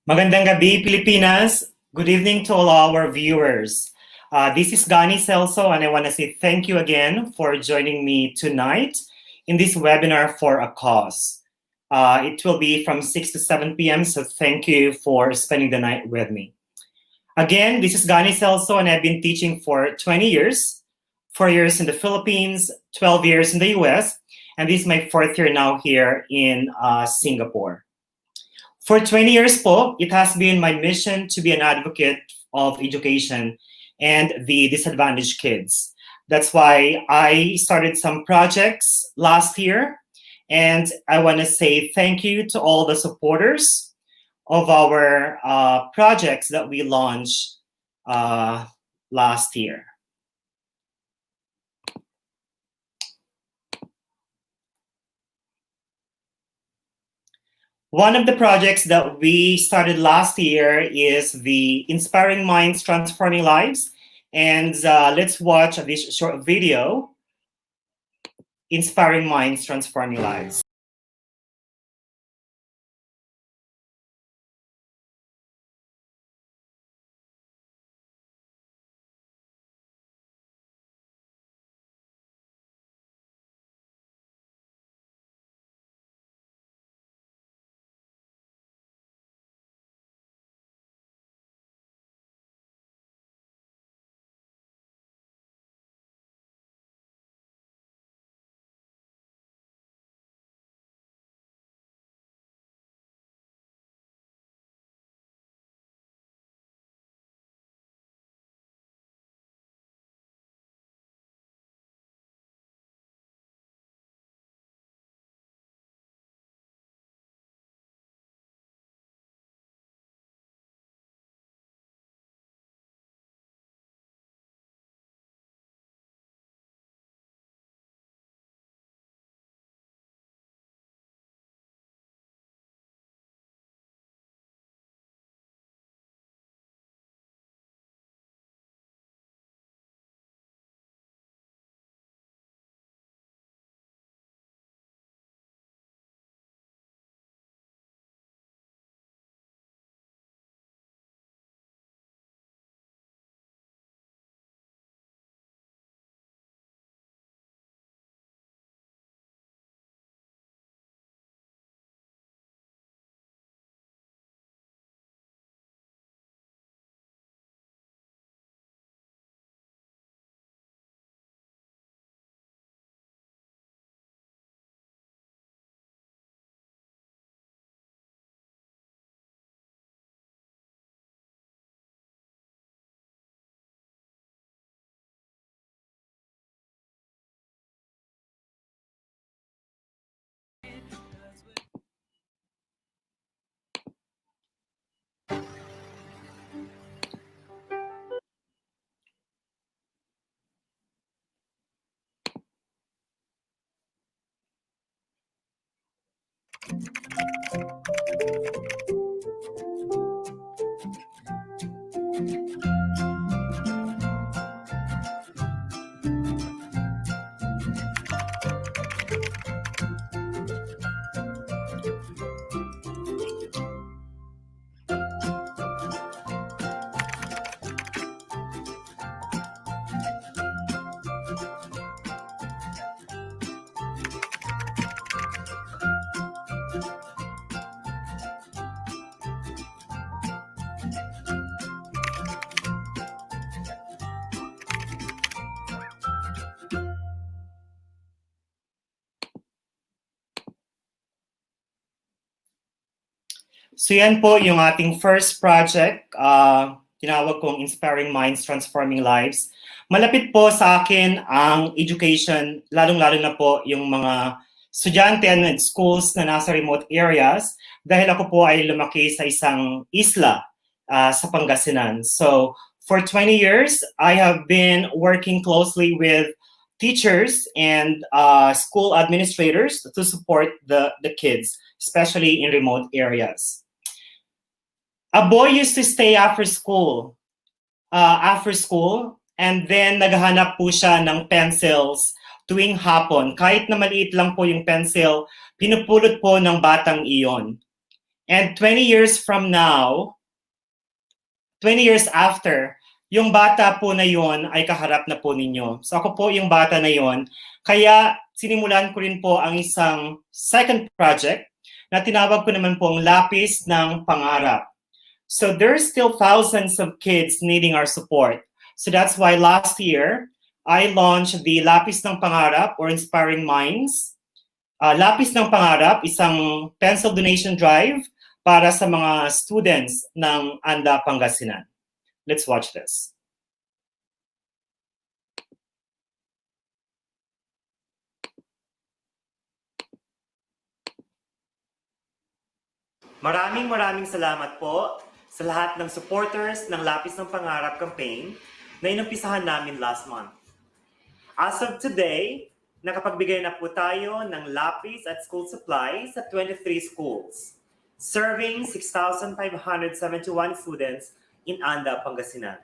Magandang gabi, Pilipinas. Good evening to all our viewers. This is Gani Celzo, and I want to say thank you again for joining me tonight in this webinar for a cause. It will be from 6 to 7 p.m., so thank you for spending the night with me. Again, this is Gani Celzo, and I've been teaching for 20 years, 4 years in the Philippines, 12 years in the US, and this is my 4th year now here in Singapore. For 20 years po, it has been my mission to be an advocate of education and the disadvantaged kids. That's why I started some projects last year, and I want to say thank you to all the supporters of our projects that we launched last year. One of the projects that we started last year is the Inspiring Minds, Transforming Lives. And let's watch this short video, Inspiring Minds, Transforming Lives. So yan po yung ating first project, tinawag kong Inspiring Minds, Transforming Lives. Malapit po sa akin ang education, lalong-lalo na po yung mga estudyante and schools na nasa remote areas dahil ako po ay lumaki sa isang isla sa Pangasinan. So for 20 years, I have been working closely with teachers and school administrators to support the kids, especially in remote areas. A boy used to stay after school, and then naghahanap po siya ng pencils tuwing hapon. Kahit na maliit lang po yung pencil, pinupulot po ng batang iyon. And 20 years from now, 20 years after, yung bata po na yon ay kaharap na po ninyo. So ako po yung bata na yon. Kaya sinimulan ko rin po ang isang second project na tinawag ko naman po ang Lapis ng Pangarap. So there's still thousands of kids needing our support. So that's why last year, I launched the Lapis ng Pangarap or Inspiring Minds. Lapis ng Pangarap, isang pencil donation drive para sa mga students ng ANDA Pangasinan. Let's watch this. Maraming salamat po sa lahat ng supporters ng Lapis ng Pangarap campaign na inumpisahan namin last month. As of today, nakapagbigay na po tayo ng lapis at school supplies sa 23 schools, serving 6,571 students in ANDA, Pangasinan.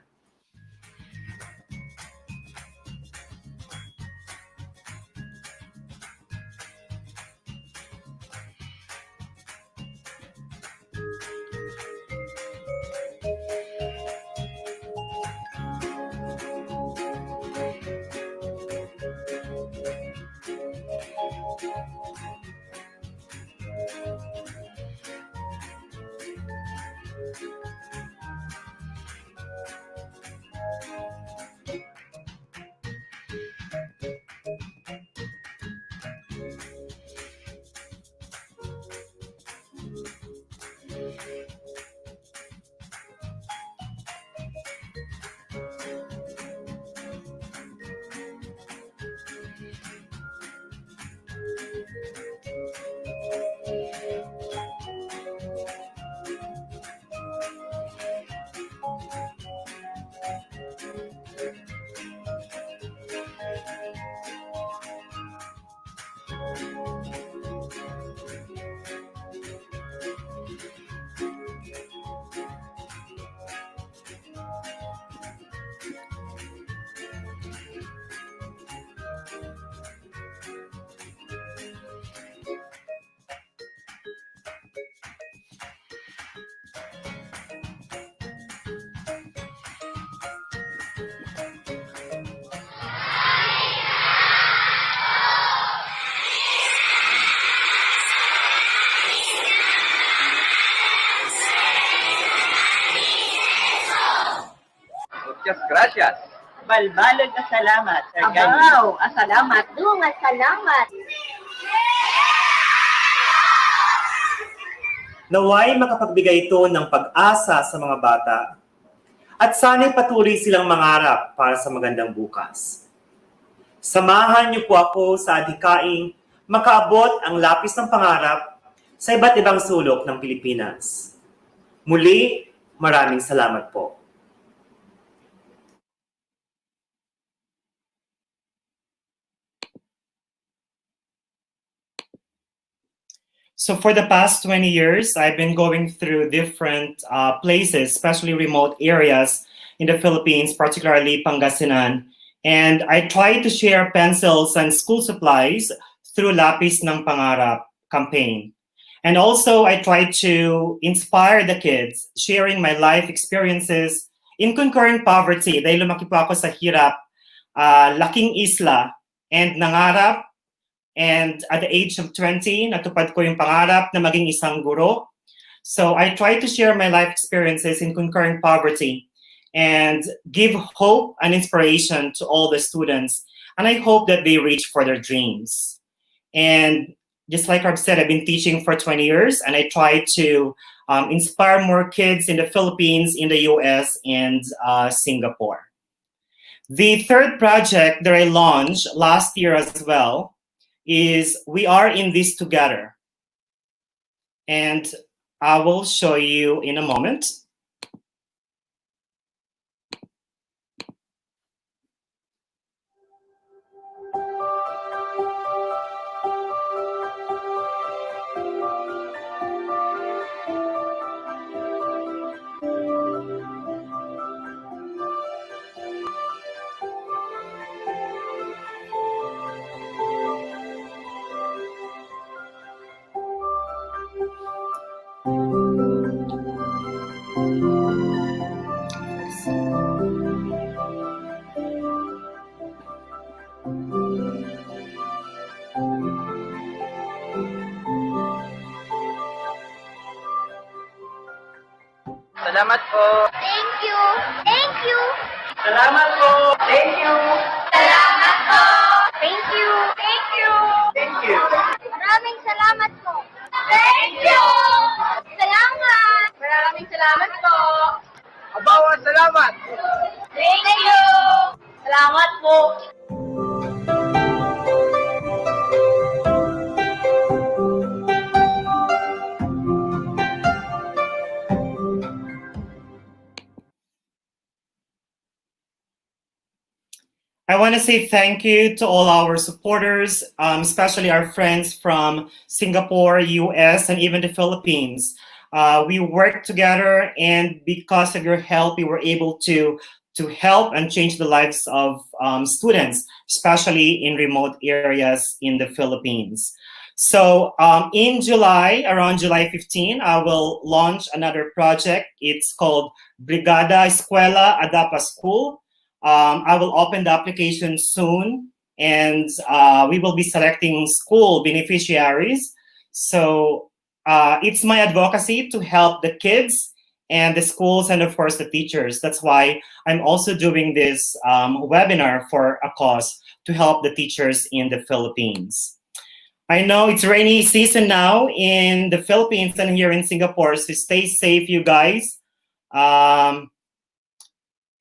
Muchas gracias. Balbalod na salamat, Sir Gani. Abaw, asalamat. Dungat salamat. Naway makapagbigay ito ng pag-asa sa mga bata at sana'y patuloy silang mangarap para sa magandang bukas. Samahan niyo po ako sa adhikaing makaabot ang Lapis ng Pangarap sa iba't ibang sulok ng Pilipinas. Muli, maraming salamat po. So for the past 20 years, I've been going through different places, especially remote areas in the Philippines, particularly Pangasinan. And I try to share pencils and school supplies through Lapis ng Pangarap campaign. And also, I try to inspire the kids, sharing my life experiences in conquering poverty. Dahil lumaki po ako sa hirap, laking isla, and nangarap. And at the age of 20, natupad ko yung pangarap na maging isang guro. So I try to share my life experiences in conquering poverty and give hope and inspiration to all the students. And I hope that they reach for their dreams. And just like I've said, I've been teaching for 20 years, and I try to inspire more kids in the Philippines, in the US, and Singapore. The third project that I launched last year as well is We Are in This Together. And I will show you in a moment. Salamat po. Thank you. Thank you. Salamat po. Thank you. Salamat po. Thank you. Thank you. Thank you. Maraming salamat po. Thank you. Salamat. Maraming salamat po. Abawa, salamat. Thank you. Salamat po. I want to say thank you to all our supporters, especially our friends from Singapore, US, and even the Philippines. We worked together, and because of your help, we were able to help and change the lives of students, especially in remote areas in the Philippines. So in July, around July 15, I will launch another project. It's called Brugada, Escuela, Adapa School. I will open the application soon, and we will be selecting school beneficiaries. So it's my advocacy to help the kids and the schools and of course the teachers. That's why I'm also doing this webinar for a cause to help the teachers in the Philippines. I know it's rainy season now in the Philippines and here in Singapore, so stay safe, you guys.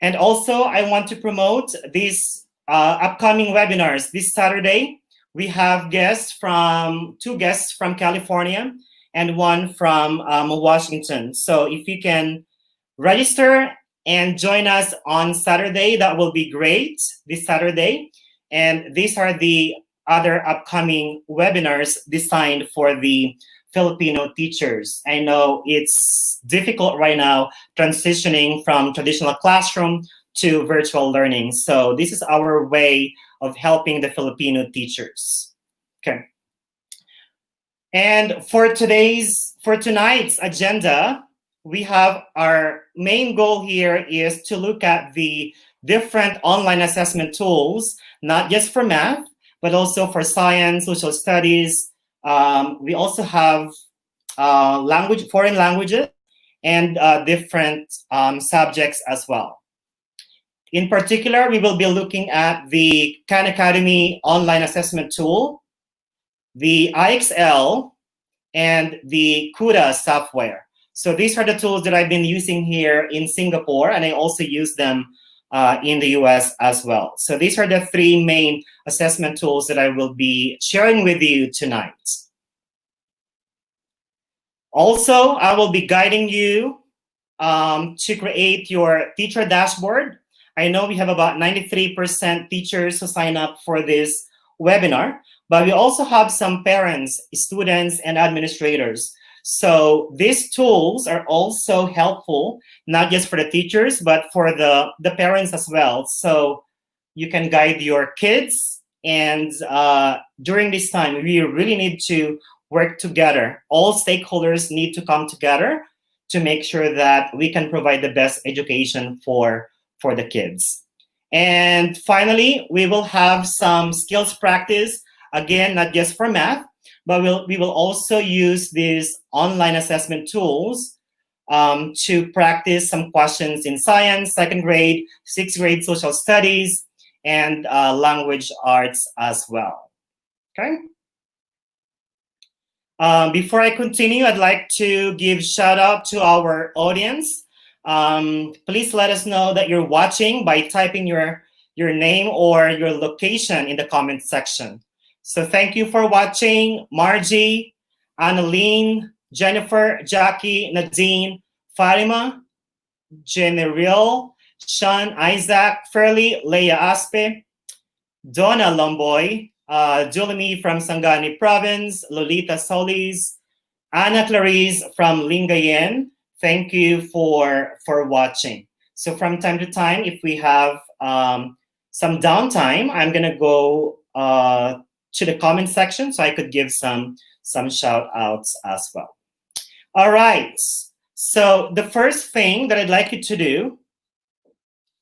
And also, I want to promote these upcoming webinars. This Saturday, we have two guests from California and one from Washington. So if you can register and join us on Saturday, that will be great, this Saturday. And these are the other upcoming webinars designed for the Filipino teachers. I know it's difficult right now transitioning from traditional classroom to virtual learning. So this is our way of helping the Filipino teachers. Okay. And for tonight's agenda, we have our main goal here is to look at the different online assessment tools, not just for math, but also for science, social studies. We also have foreign languages, and different subjects as well. In particular, we will be looking at the Khan Academy online assessment tool, the IXL, and the CUDA software. So these are the tools that I've been using here in Singapore, and I also use them in the US as well. So these are the three main assessment tools that I will be sharing with you tonight. Also, I will be guiding you to create your teacher dashboard. I know we have about 93% teachers who sign up for this webinar, but we also have some parents, students, and administrators. So these tools are also helpful, not just for the teachers, but for the parents as well. So you can guide your kids, and during this time, we really need to work together. All stakeholders need to come together to make sure that we can provide the best education for the kids. And finally, we will have some skills practice, again, not just for math, but we will also use these online assessment tools to practice some questions in science, second grade, sixth grade social studies, and language arts as well. Okay. Before I continue, I'd like to give shout out to our audience. Please let us know that you're watching by typing your name or your location in the comment section. So thank you for watching, Margie, Annalene, Jennifer, Jackie, Nadine, Fatima, Generil, Sean, Isaac, Fairly, Leia Aspe, Donna Lomboy, Julimi from Sangani Province, Lolita Solis, Anna Clarice from Lingayen. Thank you for watching. So from time to time, if we have some downtime, I'm gonna go to the comment section so I could give some shout outs as well. All right. So the first thing that I'd like you to do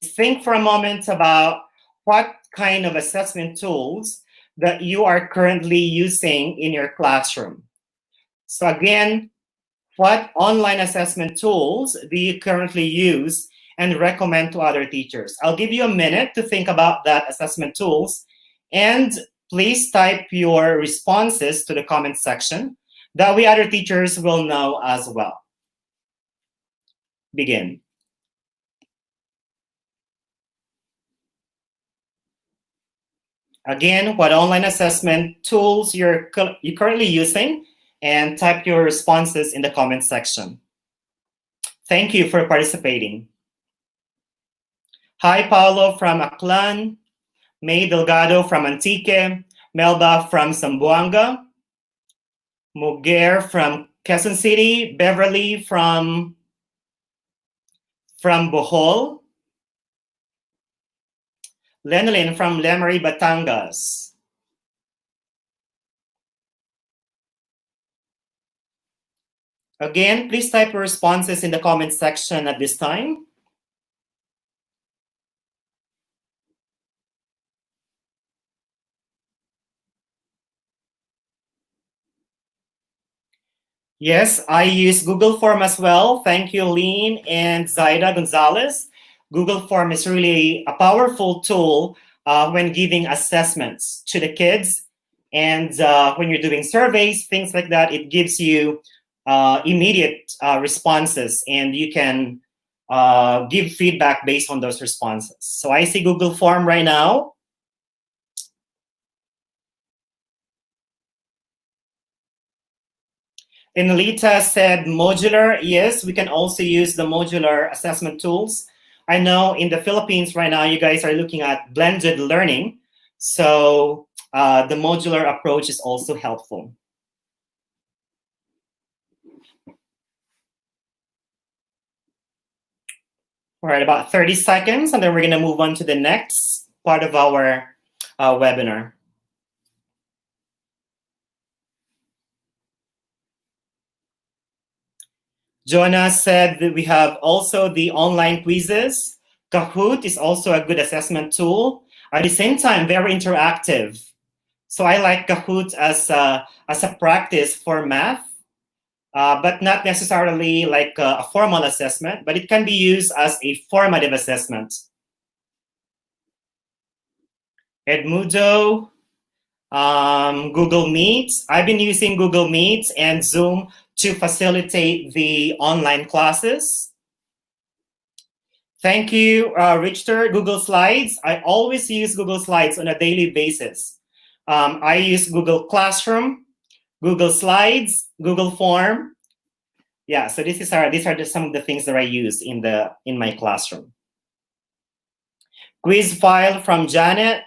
is think for a moment about what kind of assessment tools that you are currently using in your classroom. So again, what online assessment tools do you currently use and recommend to other teachers? I'll give you a minute to think about that assessment tools, and please type your responses to the comment section. That way other teachers will know as well. Begin. Again, what online assessment tools you're currently using, and type your responses in the comment section. Thank you for participating. Hi, Paolo from Aklan, May Delgado from Antique, Melba from Zamboanga, Muger from Quezon City, Beverly from Bohol, Lenolin from Lemery, Batangas. Again, please type your responses in the comment section at this time. Yes, I use Google Form as well. Thank you, Lean and Zaida Gonzalez. Google Form is really a powerful tool when giving assessments to the kids. And when you're doing surveys, things like that, it gives you immediate responses, and you can give feedback based on those responses. So I see Google Form right now. And Lita said modular. Yes, we can also use the modular assessment tools. I know in the Philippines right now, you guys are looking at blended learning. So the modular approach is also helpful. All right, about 30 seconds, and then we're going to move on to the next part of our webinar. Jonah said that we have also the online quizzes. Kahoot is also a good assessment tool. At the same time, very interactive. So I like Kahoot as a practice for math, but not necessarily like a formal assessment, but it can be used as a formative assessment. Edmundo, Google Meet. I've been using Google Meet and Zoom to facilitate the online classes. Thank you, Richter. Google Slides. I always use Google Slides on a daily basis. I use Google Classroom, Google Slides, Google Form. Yeah, so these are just some of the things that I use in my classroom. Quiz file from Janet.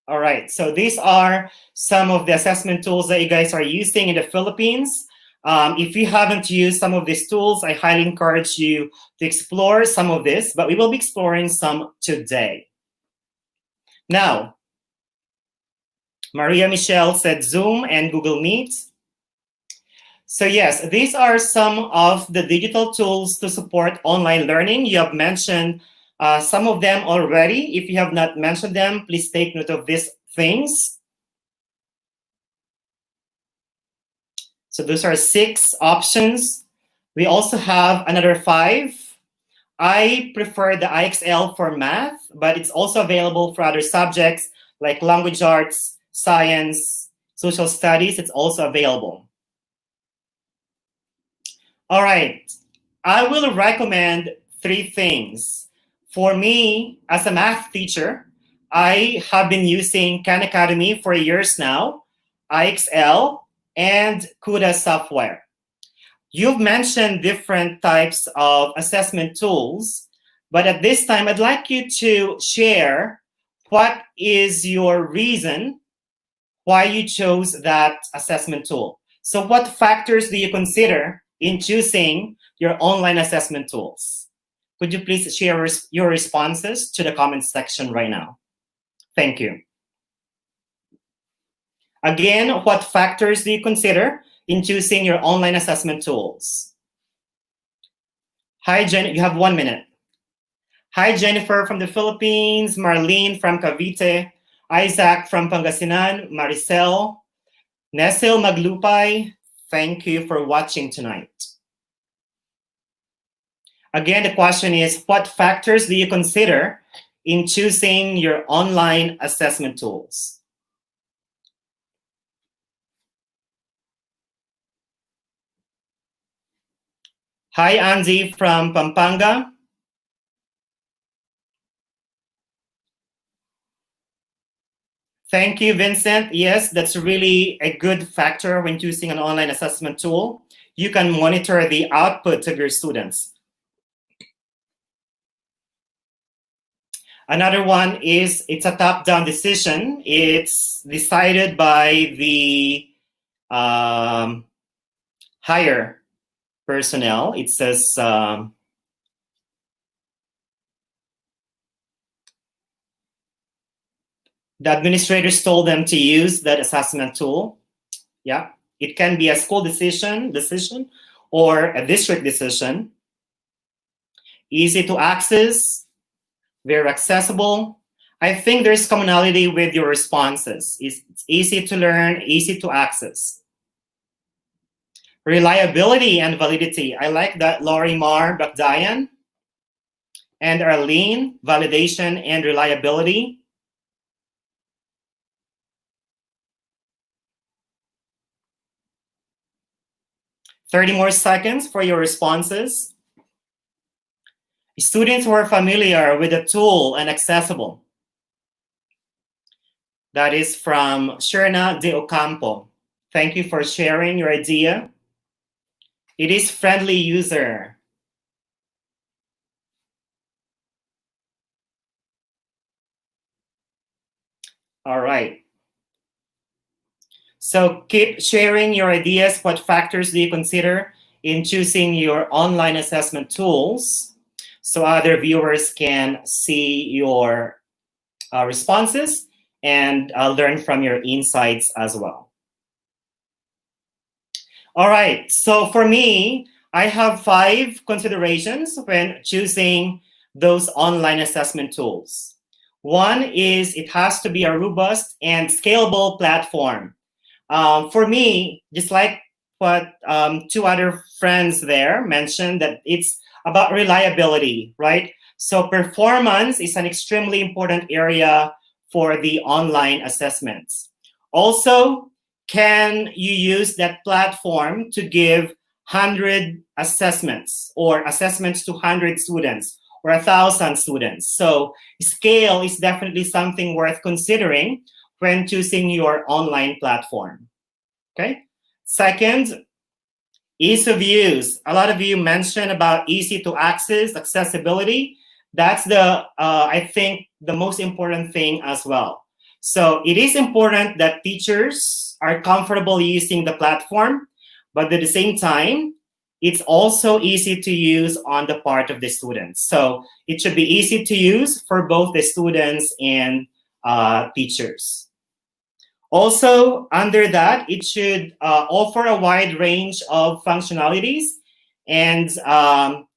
All right, so these are some of the assessment tools that you guys are using in the Philippines. If you haven't used some of these tools, I highly encourage you to explore some of this, but we will be exploring some today. Now, Maria Michelle said Zoom and Google Meet. So yes, these are some of the digital tools to support online learning. You have mentioned some of them already. If you have not mentioned them, please take note of these things. So those are 6 options. We also have another 5. I prefer the IXL for math, but it's also available for other subjects like language arts, science, social studies. It's also available. All right, I will recommend 3 things. For me, as a math teacher, I have been using Khan Academy for years now, IXL, and CUDA software. You've mentioned different types of assessment tools, but at this time, I'd like you to share what is your reason why you chose that assessment tool. So what factors do you consider in choosing your online assessment tools? Could you please share your responses to the comment section right now? Thank you. Again, what factors do you consider in choosing your online assessment tools? Hi, Jen. You have 1 minute. Hi, Jennifer from the Philippines, Marlene from Cavite, Isaac from Pangasinan, Maricel, Nesil Maglupay. Thank you for watching tonight. Again, the question is, what factors do you consider in choosing your online assessment tools? Hi, Andy from Pampanga. Thank you, Vincent. Yes, that's really a good factor when choosing an online assessment tool. You can monitor the output of your students. Another one is it's a top-down decision. It's decided by the higher personnel. It says the administrators told them to use that assessment tool. Yeah, it can be a school decision or a district decision. Easy to access, very accessible. I think there's commonality with your responses. It's easy to learn, easy to access. Reliability and validity. I like that, Laurie Mar Bakdayan and Arlene, validation and reliability. "30 more seconds for your responses. Students who are familiar with the tool and accessible. That is from Sherna de Ocampo. Thank you for sharing your idea. It is friendly user. All right. So keep sharing your ideas. What factors do you consider in choosing your online assessment tools so other viewers can see your responses and learn from your insights as well. All right, so for me, I have 5 considerations when choosing those online assessment tools. One is it has to be a robust and scalable platform. For me, just like what 2 other friends there mentioned, that it's about reliability, right? So performance is an extremely important area for the online assessments. Also, can you use that platform to give 100 assessments or assessments to 100 students or 1,000 students? So scale is definitely something worth considering when choosing your online platform. Okay. Second, ease of use. A lot of you mentioned about easy to access, accessibility. That's I think, the most important thing as well. So it is important that teachers are comfortable using the platform, but at the same time, it's also easy to use on the part of the students. So it should be easy to use for both the students and teachers. Also, under that, it should offer a wide range of functionalities. And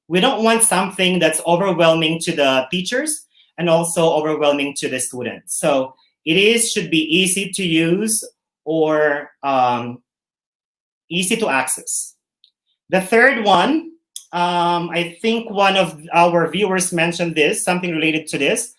we don't want something that's overwhelming to the teachers and also overwhelming to the students. So should be easy to use or easy to access. The third one, I think one of our viewers mentioned this, something related to this,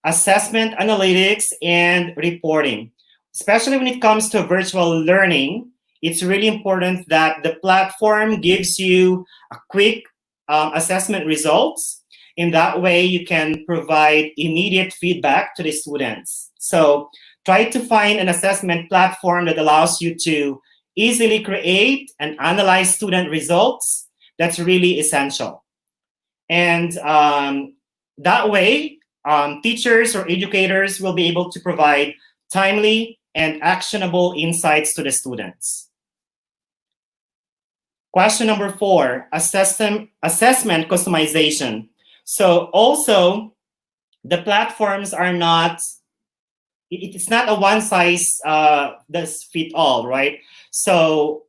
assessment, analytics, and reporting. Especially when it comes to virtual learning, it's really important that the platform gives you a quick assessment results. In that way, you can provide immediate feedback to the students. So try to find an assessment platform that allows you to easily create and analyze student results. That's really essential. And that way, teachers or educators will be able to provide timely and actionable insights to the students. Question number 4, assessment customization. So also, the platforms are not, it's not a one size does fit all, right? So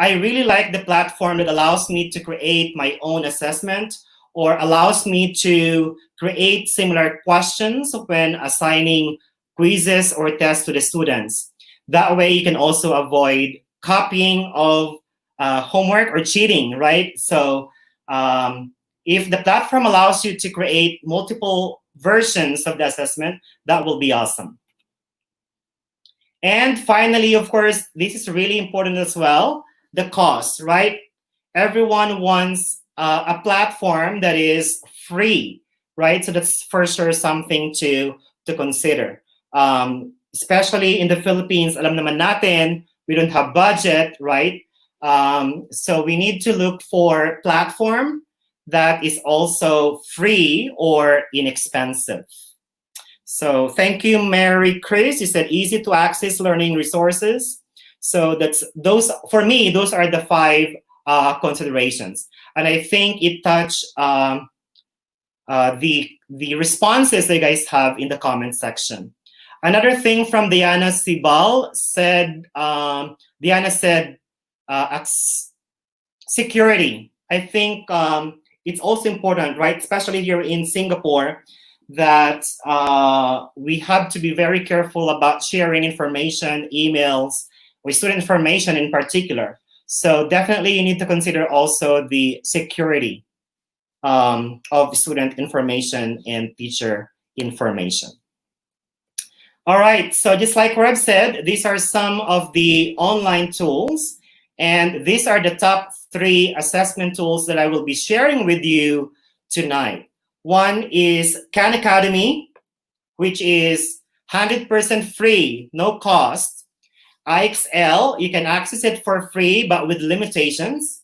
I really like the platform that allows me to create my own assessment or allows me to create similar questions when assigning quizzes or tests to the students. That way you can also avoid copying of homework or cheating, right? So if the platform allows you to create multiple versions of the assessment, that will be awesome. And finally, of course, this is really important as well, the cost, right? Everyone wants a platform that is free, right? So that's for sure something to consider. Especially in the Philippines, alam naman natin, we don't have budget, right? So we need to look for platform that is also free or inexpensive. So thank you, Mary Chris. You said easy to access learning resources. So that's those for me. Those are the 5 considerations, and I think it touched the responses that you guys have in the comment section. Another thing from Diana Sibal said. Diana said security. I think it's also important, right? Especially here in Singapore, that we have to be very careful about sharing information, emails, or student information in particular. So definitely you need to consider also the security of student information and teacher information. All right, so just like Reb said, these are some of the online tools, and these are the top 3 assessment tools that I will be sharing with you tonight. One is Khan Academy, which is 100% free, no cost. IXL, you can access it for free, but with limitations.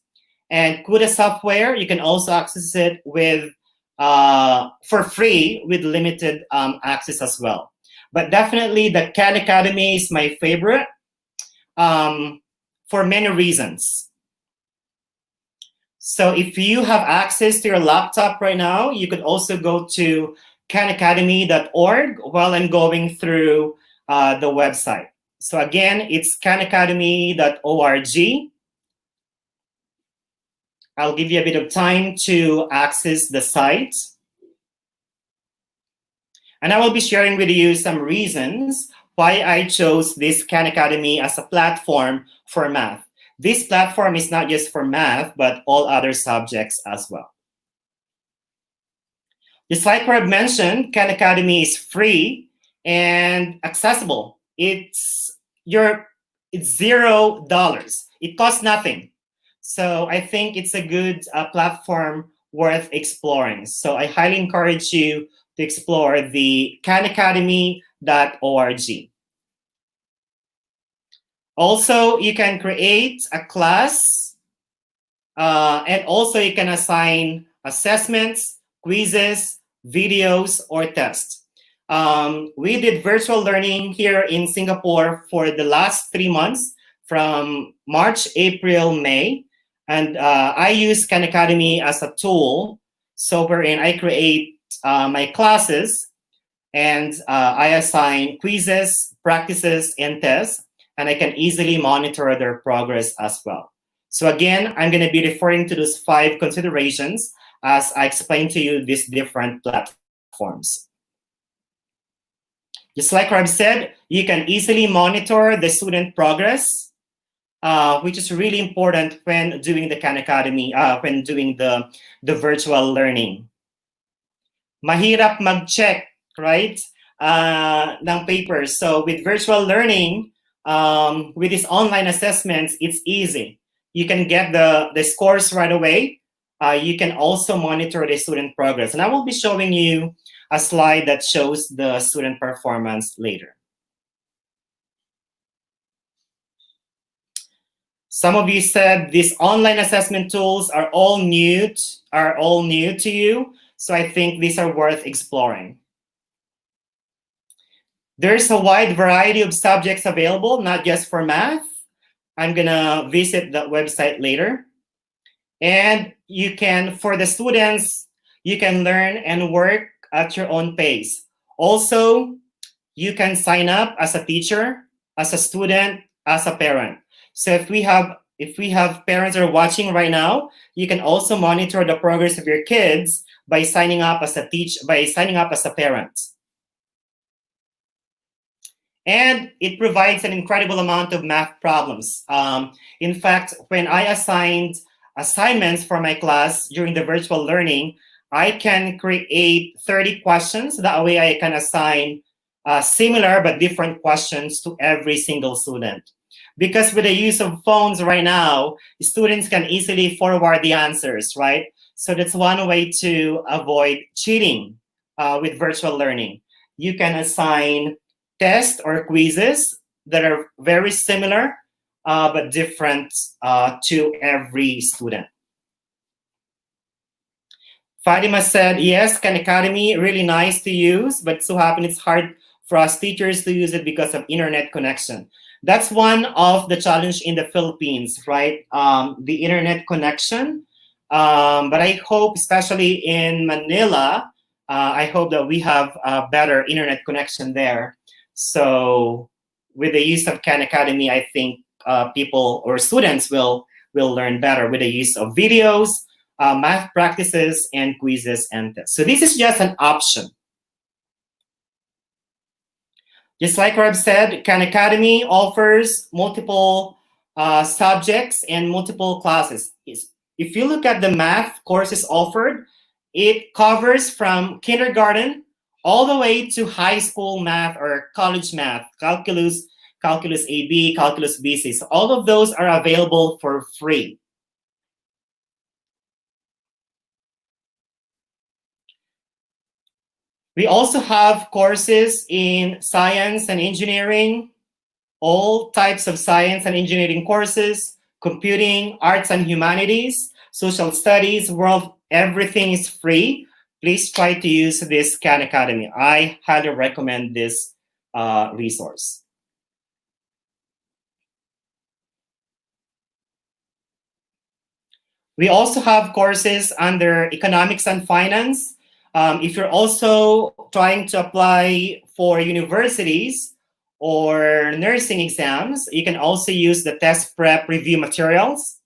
And CUDA software, you can also access it with for free with limited access as well. But definitely the Khan Academy is my favorite for many reasons. So if you have access to your laptop right now, you could also go to khanacademy.org while I'm going through the website. So again, it's khanacademy.org. I'll give you a bit of time to access the site. And I will be sharing with you some reasons why I chose this Khan Academy as a platform for math. This platform is not just for math, but all other subjects as well. Just like Rob mentioned, Khan Academy is free and accessible. It's $0. It costs nothing. So I think it's a good platform worth exploring. So I highly encourage you to explore the khanacademy.org. Also, you can create a class, and also you can assign assessments, quizzes, videos, or tests. We did virtual learning here in Singapore for the last 3 months, from March, April, May, and I use Khan Academy as a tool. So wherein I create my classes, and I assign quizzes, practices, and tests, and I can easily monitor their progress as well. So again, I'm going to be referring to those 5 considerations as I explain to you these different platforms. Just like Rob said, you can easily monitor the student progress, which is really important when doing the Khan Academy, when doing the virtual learning. Mahirap mag-check, right, ng papers. So with virtual learning, with these online assessments, it's easy. You can get the scores right away. You can also monitor the student progress. And I will be showing you a slide that shows the student performance later. Some of you said these online assessment tools are all new to you. So I think these are worth exploring. There's a wide variety of subjects available, not just for math. I'm gonna visit that website later. And you can, for the students, you can learn and work at your own pace. Also, you can sign up as a teacher, as a student, as a parent. So if we have if we have parents that are watching right now, you can also monitor the progress of your kids by signing up as a parent. And it provides an incredible amount of math problems. In fact, when I assigned assignments for my class during the virtual learning, I can create 30 questions. That way I can assign similar but different questions to every single student. Because with the use of phones right now, students can easily forward the answers, right? So that's one way to avoid cheating with virtual learning. You can assign tests or quizzes that are very similar but different to every student. Fatima said, yes, Khan Academy, really nice to use, but so happen it's hard for us teachers to use it because of internet connection. That's one of the challenge in the Philippines, right? The internet connection. But I hope, especially in Manila, I hope that we have a better internet connection there. So with the use of Khan Academy, I think people or students will learn better with the use of videos, math practices, and quizzes and tests. So this is just an option. Just like Rob said, Khan Academy offers multiple subjects and multiple classes. If you look at the math courses offered, it covers from kindergarten all the way to high school math or college math, calculus AB, calculus BC. So all of those are available for free. We also have courses in science and engineering, all types of science and engineering courses, computing, arts and humanities, social studies, world, everything is free. Please try to use this Khan Academy. I highly recommend this resource. We also have courses under economics and finance. If you're also trying to apply for universities or nursing exams, you can also use the test prep review materials.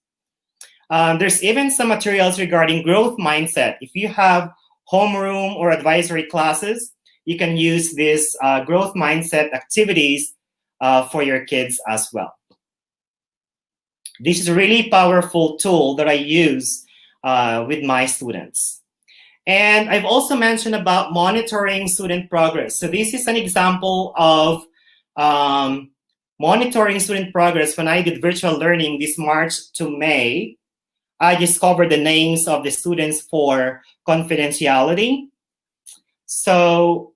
There's even some materials regarding growth mindset. If you have homeroom or advisory classes, you can use these growth mindset activities for your kids as well. This is a really powerful tool that I use with my students. And I've also mentioned about monitoring student progress. So this is an example of monitoring student progress. When I did virtual learning this March to May, I discovered the names of the students for confidentiality. So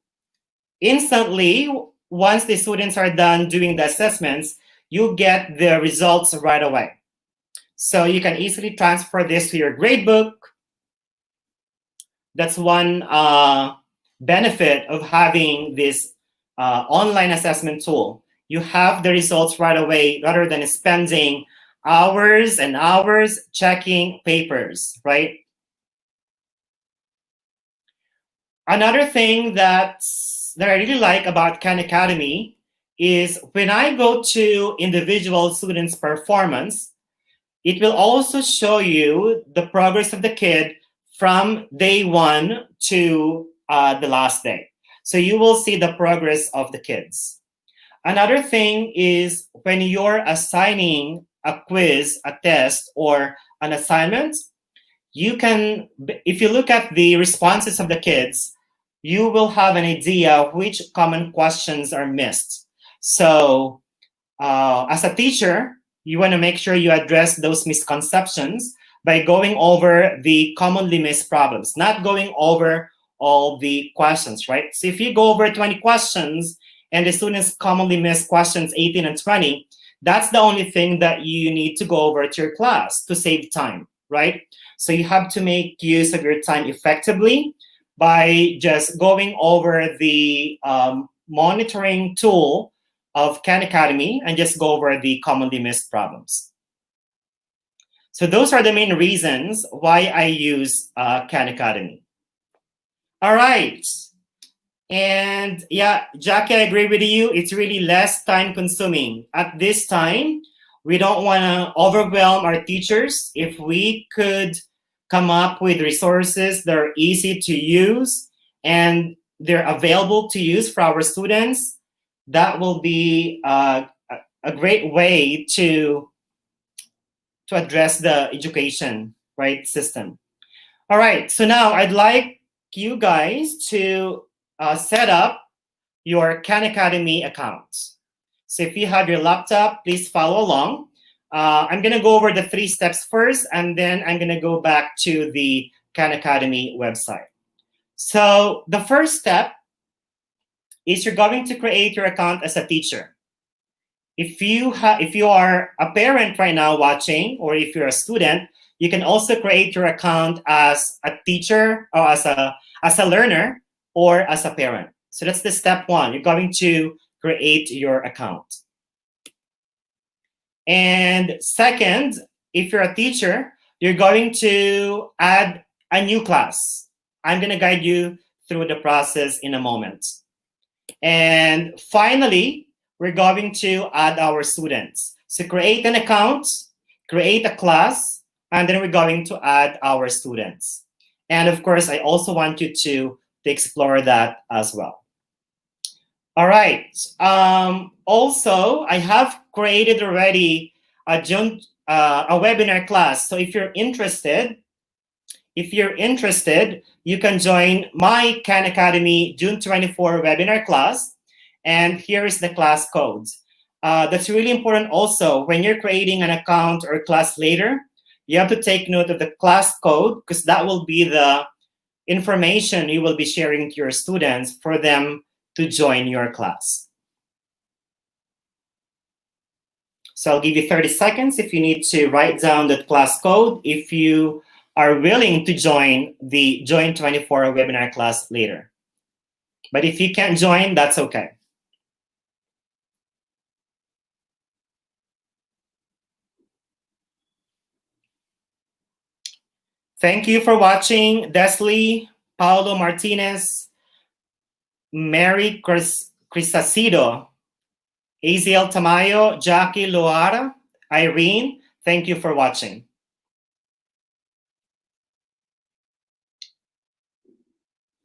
instantly, once the students are done doing the assessments, you get the results right away. So you can easily transfer this to your gradebook. That's one benefit of having this online assessment tool. You have the results right away rather than spending hours and hours checking papers, right? Another thing that I really like about Khan Academy is when I go to individual students' performance, it will also show you the progress of the kid from day one to the last day. So you will see the progress of the kids. Another thing is when you're assigning a quiz, a test, or an assignment, you can, if you look at the responses of the kids, you will have an idea which common questions are missed. So as a teacher, you want to make sure you address those misconceptions by going over the commonly missed problems, not going over all the questions, right? So if you go over 20 questions and the students commonly miss questions 18 and 20, that's the only thing that you need to go over to your class to save time, right? So you have to make use of your time effectively by just going over the monitoring tool of Khan Academy and just go over the commonly missed problems. So those are the main reasons why I use Khan Academy. All right. And yeah, Jackie, I agree with you. It's really less time consuming. At this time, We don't want to overwhelm our teachers. If we could come up with resources that are easy to use and they're available to use for our students, that will be a great way to address the education, right, system. All right, so now I'd like you guys to set up your Khan Academy account. So if you have your laptop, please follow along. I'm gonna go over the 3 steps first, and then I'm gonna go back to the Khan Academy website. So the first step is you're going to create your account as a teacher. If you are a parent right now watching, or if you're a student, you can also create your account as a teacher or as a learner or as a parent. So that's the step 1. You're going to create your account. And second, if you're a teacher, you're going to add a new class. I'm going to guide you through the process in a moment. And finally, we're going to add our students. So create an account, create a class, and then we're going to add our students. And of course, I also want you to explore that as well. All right. Also, I have created already a webinar class. So if you're interested, you can join my Khan Academy June 24 webinar class. And here is the class code. That's really important also. When you're creating an account or class later, you have to take note of the class code, because that will be the information you will be sharing to your students for them to join your class. So I'll give you 30 seconds if you need to write down that class code if you are willing to join the Join 24 webinar class later. But if you can't join, that's okay. Thank you for watching. Desley, Paulo Martinez, Mary Crisacido, Aziel Tamayo, Jackie Loara, Irene, thank you for watching.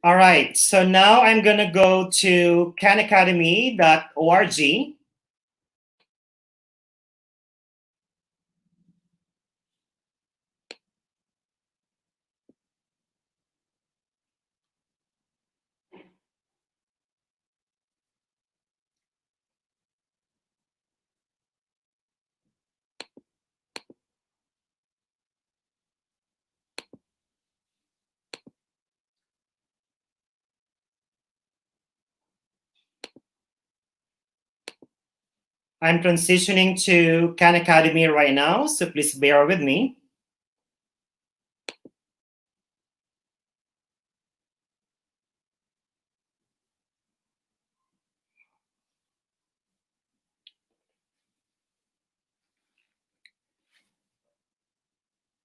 All right, so now I'm gonna go to khanacademy.org. I'm transitioning to Khan Academy right now, so please bear with me.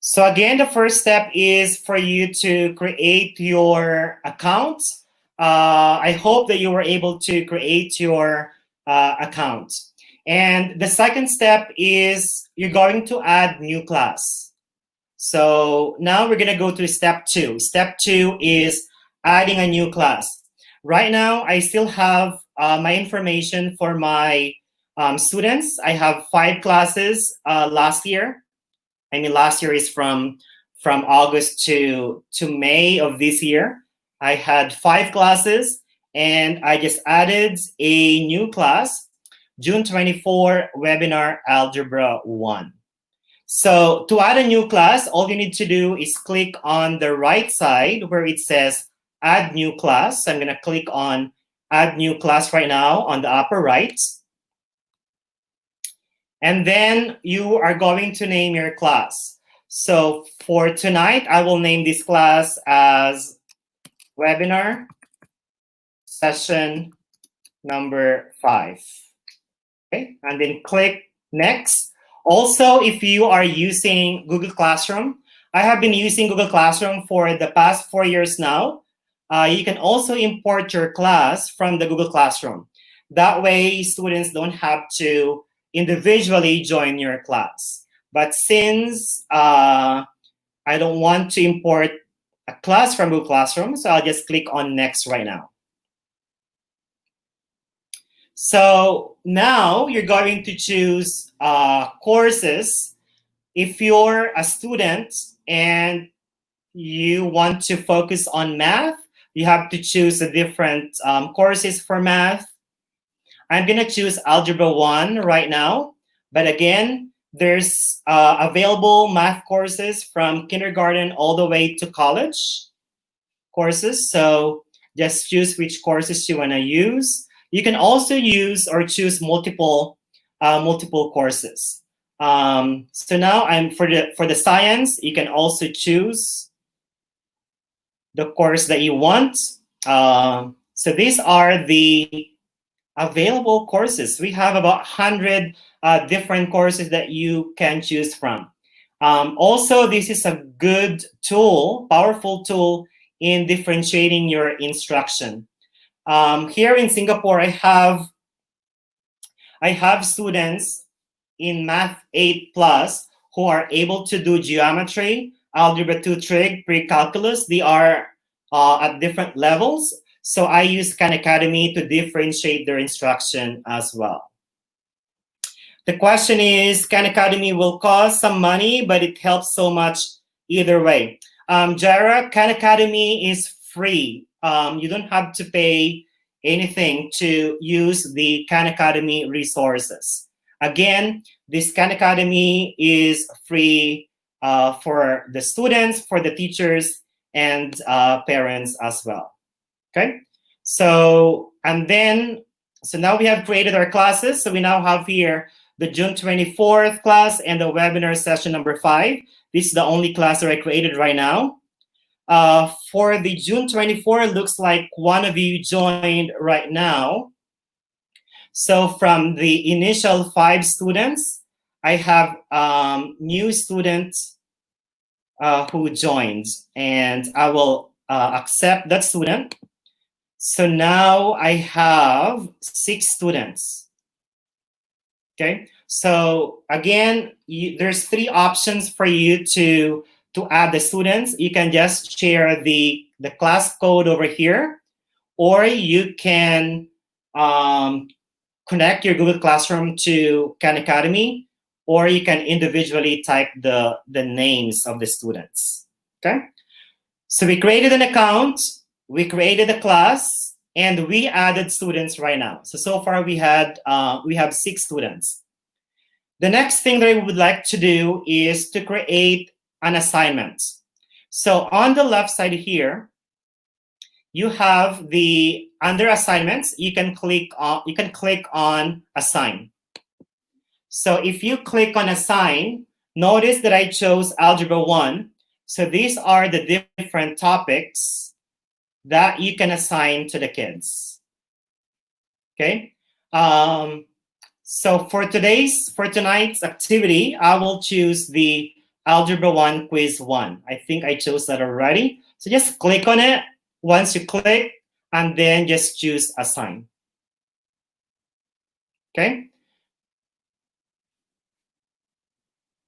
So again, the first step is for you to create your account. I hope that you were able to create your account. And the second step is you're going to add new class. So now we're gonna go to step 2. Step 2 is adding a new class. Right now, I still have my information for my students. I have 5 classes last year. I mean, last year is from August to May of this year. I had 5 classes, and I just added a new class, June 24 webinar Algebra 1. So to add a new class, all you need to do is click on the right side where it says Add New Class. I'm gonna click on Add New Class right now on the upper right. And then you are going to name your class. So for tonight, I will name this class as Webinar Session number 5. Okay, and then click Next. Also, if you are using Google Classroom, I have been using Google Classroom for the past 4 years now. You can also import your class from the Google Classroom. That way, students don't have to individually join your class. But since I don't want to import a class from Google Classroom, so I'll just click on next right now. So now you're going to choose courses. If you're a student and you want to focus on math, you have to choose the different courses for math. I'm gonna choose Algebra 1 right now, but again, there's available math courses from kindergarten all the way to college courses. So just choose which courses you wanna use. You can also use or choose multiple courses. So now I'm for the science, you can also choose the course that you want. So these are the available courses. We have about 100 different courses that you can choose from. Also, this is a good tool, powerful tool in differentiating your instruction. Here in Singapore, I have students in Math 8 Plus who are able to do geometry, Algebra 2 trig, pre-calculus. They are at different levels. So I use Khan Academy to differentiate their instruction as well. The question is, Khan Academy will cost some money, but it helps so much either way. Jaira, Khan Academy is free. You don't have to pay anything to use the Khan Academy resources. Again, this Khan Academy is free for the students, for the teachers, and parents as well. Okay, so now we have created our classes. So we now have here the June 24th class and the webinar session number 5. This is the only class that I created right now. For the June 24, it looks like one of you joined right now. So from the initial 5 students, I have new students who joined, and I will accept that student. So now I have 6 students. Okay, so again, there's 3 options for you to add the students. You can just share the class code over here, or you can connect your Google Classroom to Khan Academy, or you can individually type the names of the students. Okay, so we created an account. We created a class, and we added students right now. So far we have 6 students. The next thing that I would like to do is to create an assignment. So on the left side here, you have the under assignments. You can click on assign. So if you click on assign, notice that I chose Algebra 1. So these are the different topics that you can assign to the kids. Okay. So for tonight's activity, I will choose the Algebra 1 Quiz 1. I think I chose that already. So just click on it. Once you click, and then just choose assign. Okay.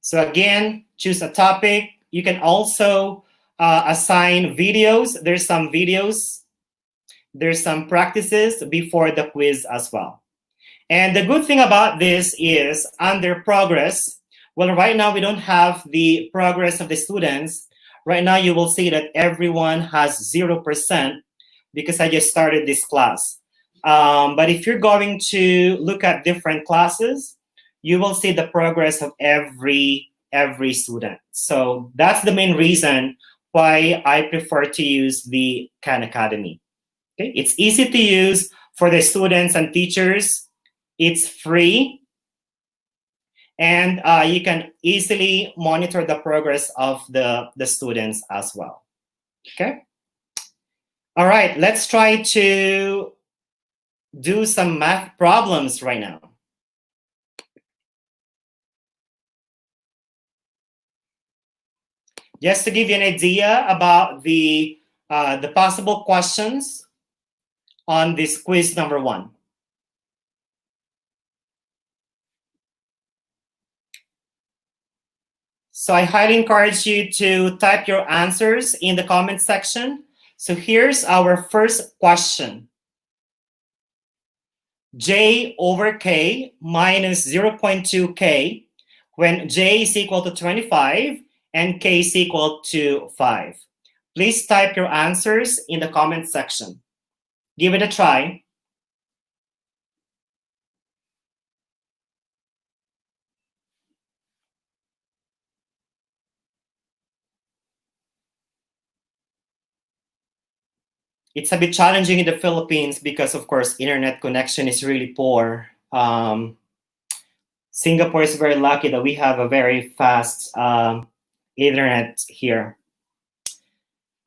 So again, choose a topic. You can also assign videos. There's some videos. There's some practices before the quiz as well. And the good thing about this is under progress, well, right now we don't have the progress of the students. Right now you will see that everyone has 0% because I just started this class. But if you're going to look at different classes, you will see the progress of every student. So that's the main reason why I prefer to use the Khan Academy. Okay? It's easy to use for the students and teachers. It's free, and you can easily monitor the progress of the students as well. Okay. All right, let's try to do some math problems right now. Just to give you an idea about the possible questions on this quiz number 1. So I highly encourage you to type your answers in the comment section. So here's our first question. J over K minus 0.2K when J is equal to 25 and K is equal to 5. Please type your answers in the comment section. Give it a try. It's a bit challenging in the Philippines because, of course, internet connection is really poor. Singapore is very lucky that we have a very fast internet here.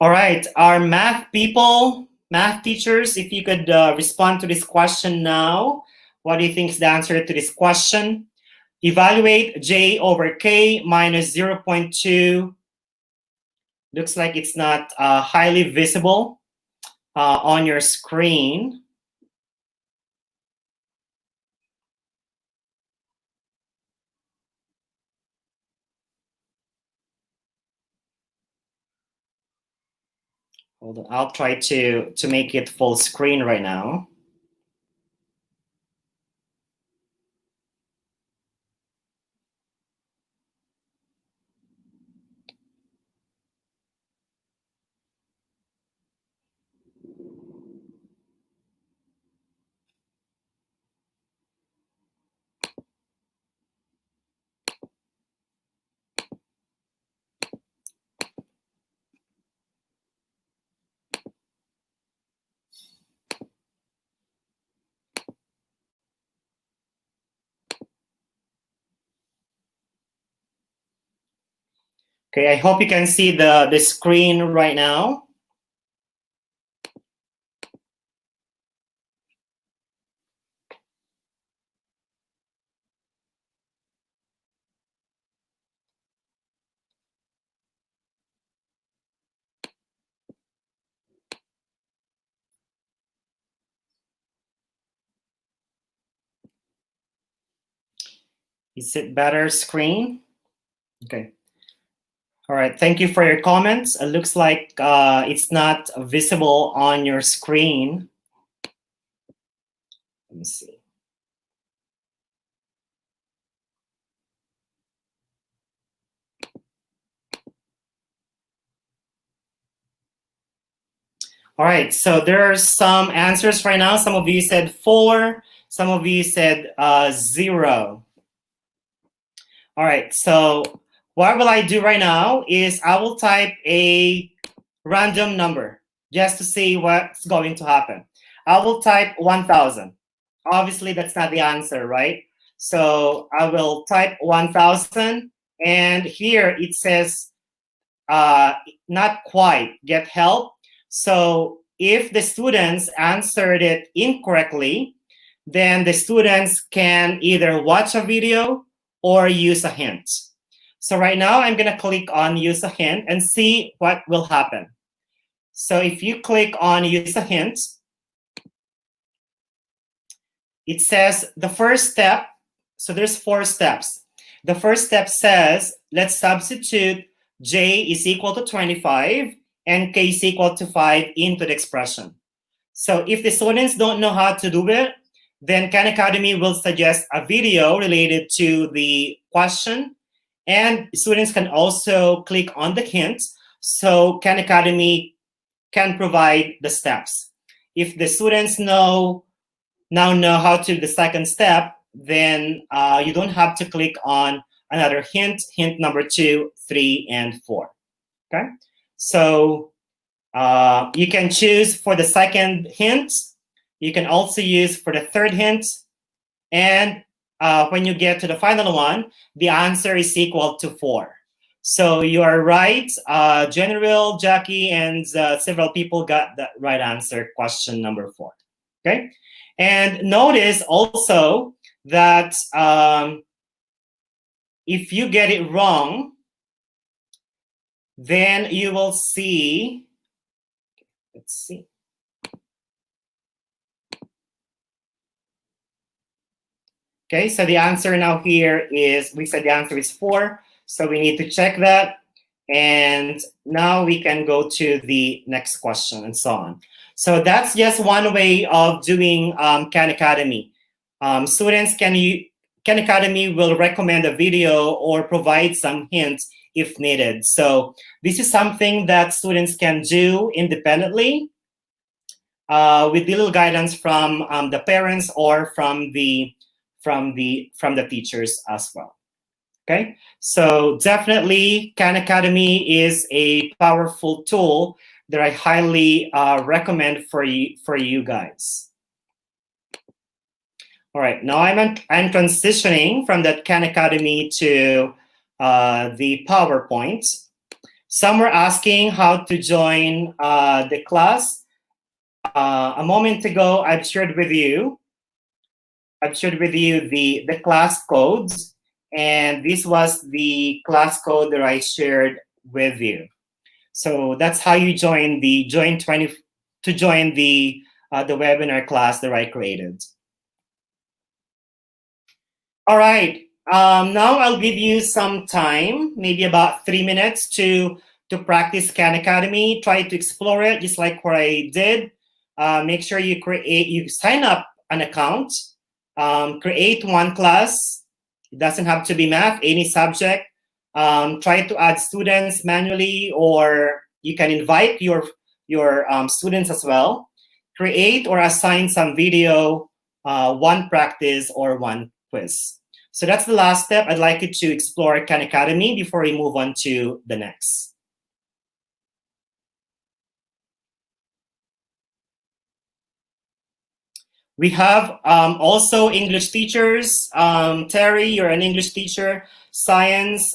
All right, our math people, math teachers, if you could respond to this question now. What do you think is the answer to this question? Evaluate J over K minus 0.2. Looks like it's not highly visible on your screen. Hold on, I'll try to make it full screen right now. Okay, I hope you can see the screen right now. Is it better screen? Okay. All right, thank you for your comments. It looks like it's not visible on your screen. Let me see. All right, so there are some answers right now. Some of you said 4, some of you said 0. All right, so what will I do right now is I will type a random number just to see what's going to happen. I will type 1,000. Obviously, that's not the answer, right? So I will type 1,000, and here it says not quite, get help. So if the students answered it incorrectly, then the students can either watch a video or use a hint. So right now I'm gonna click on use a hint and see what will happen. So if you click on use a hint, it says the first step, so there's 4 steps. The first step says, let's substitute J is equal to 25 and K is equal to 5 into the expression. So if the students don't know how to do it, then Khan Academy will suggest a video related to the question, and students can also click on the hint so Khan Academy can provide the steps. If the students now know how to do the second step, then you don't have to click on another hint number 2, 3, and 4. Okay, so you can choose for the second hint. You can also use for the third hint. And when you get to the final one, the answer is equal to 4. So you are right. General, Jackie, and several people got the right answer, question number 4. Okay. And notice also that if you get it wrong, then you will see, let's see. Okay, so the answer now here is, we said the answer is 4. So we need to check that. And now we can go to the next question and so on. So that's just one way of doing Khan Academy. Students Khan Academy will recommend a video or provide some hints if needed. So this is something that students can do independently with little guidance from the parents or from the teachers as well. Okay, so definitely Khan Academy is a powerful tool that I highly recommend for you guys. All right, now I'm transitioning from that Khan Academy to the PowerPoint. Some were asking how to join the class. A moment ago, I've shared with you the class codes, and this was the class code that I shared with you. So that's how you join the webinar class that I created. All right. Now I'll give you some time, maybe about 3 minutes to practice Khan Academy. Try to explore it just like what I did. Make sure you sign up an account. Create one class. It doesn't have to be math, any subject. Try to add students manually, or you can invite your students as well. Create or assign some video, one practice or one quiz. So that's the last step. I'd like you to explore Khan Academy before we move on to the next. We have also English teachers. Terry, you're an English teacher. Science.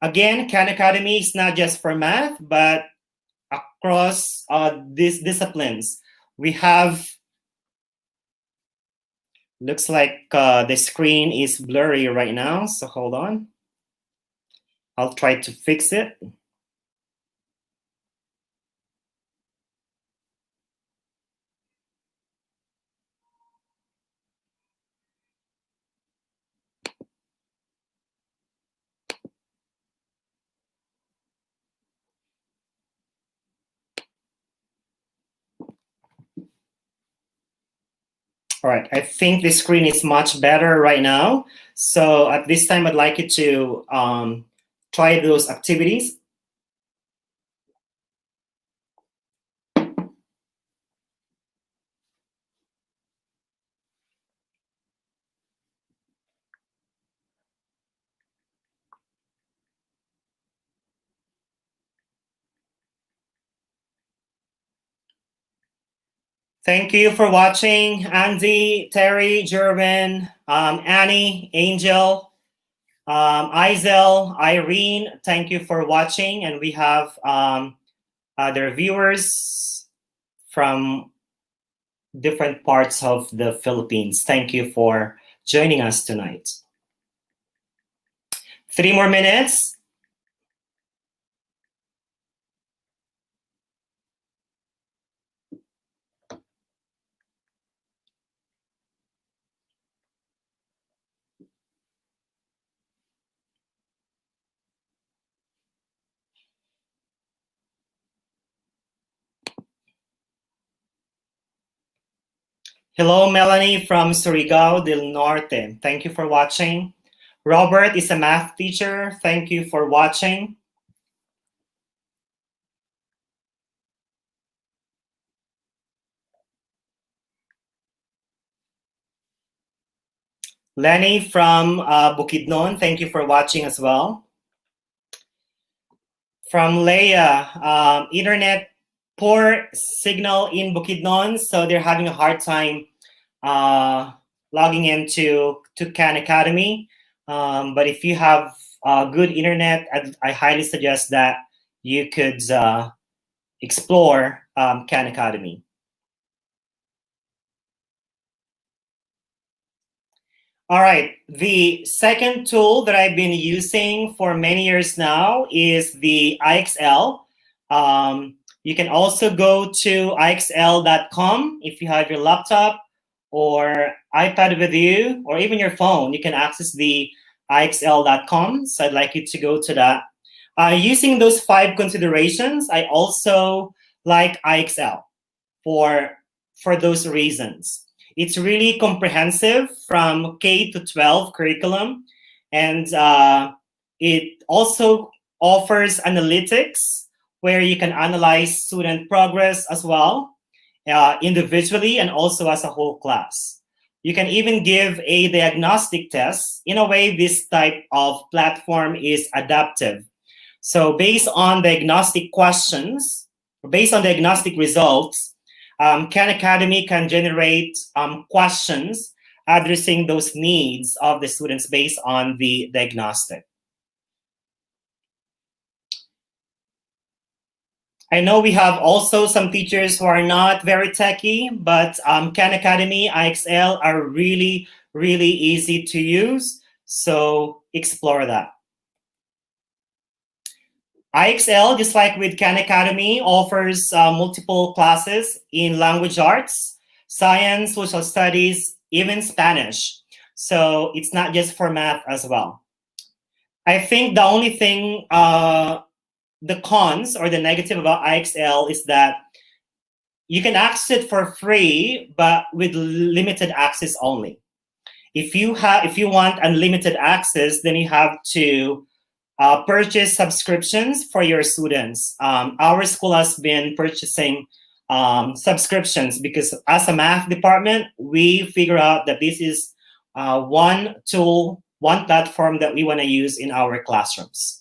Again, Khan Academy is not just for math, but across these disciplines. We have, looks like the screen is blurry right now, so hold on. I'll try to fix it. All right, I think the screen is much better right now. So at this time, I'd like you to try those activities. Thank you for watching, Andy, Terry, Jervin, Annie, Angel, Izel, Irene. Thank you for watching, and we have other viewers from different parts of the Philippines. Thank you for joining us tonight. 3 more minutes. Hello, Melanie from Surigao del Norte. Thank you for watching. Robert is a math teacher. Thank you for watching. Lenny from Bukidnon, thank you for watching as well. From Leia, internet poor signal in Bukidnon, so they're having a hard time logging into Khan Academy. But if you have good internet, I highly suggest that you could explore Khan Academy. All right, the second tool that I've been using for many years now is the IXL. You can also go to IXL.com if you have your laptop or iPad with you, or even your phone. You can access the ixl.com. So I'd like you to go to that. Using those 5 considerations, I also like IXL for those reasons. It's really comprehensive from K to 12 curriculum, and it also offers analytics where you can analyze student progress as well, individually and also as a whole class. You can even give a diagnostic test. In a way, this type of platform is adaptive. So based on diagnostic questions, based on diagnostic results, Khan Academy can generate questions addressing those needs of the students based on the diagnostic. I know we have also some teachers who are not very techy, but Khan Academy, IXL are really, really easy to use. So explore that. IXL, just like with Khan Academy, offers multiple classes in language arts, science, social studies, even Spanish. So it's not just for math as well. I think the only thing, the cons or the negative about IXL is that you can access it for free, but with limited access only. If you want unlimited access, then you have to purchase subscriptions for your students. Our school has been purchasing subscriptions because as a math department, we figure out that this is one tool, one platform that we want to use in our classrooms.